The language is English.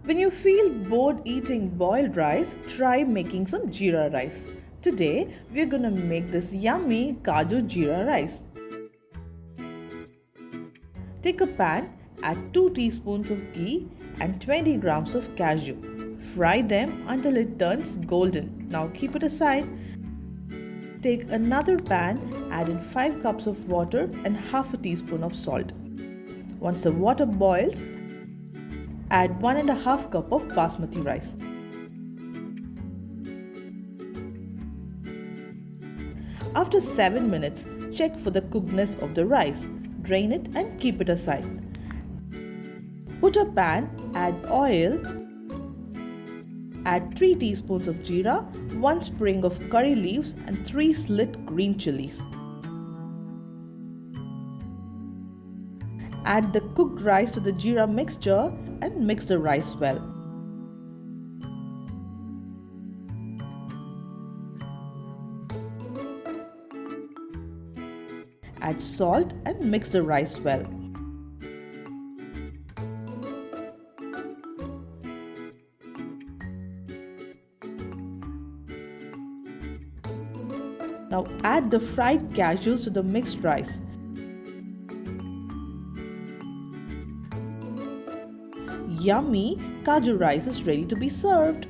When you feel bored eating boiled rice, try making some jeera rice. Today, we're gonna make this yummy Kaju Jeera rice. Take a pan, add 2 teaspoons of ghee and 20 grams of cashew. Fry them until it turns golden. Now keep it aside. Take another pan, add in 5 cups of water and half a teaspoon of salt. Once the water boils, add 1.5 cup of basmati rice. After 7 minutes, check for the cookedness of the rice. Drain it and keep it aside. Put a pan, add oil, add 3 teaspoons of jeera, 1 sprig of curry leaves and 3 slit green chilies. Add the cooked rice to the jeera mixture and mix the rice well. Add salt and mix the rice well. Now add the fried cashews to the mixed rice. Yummy Kaju rice is ready to be served.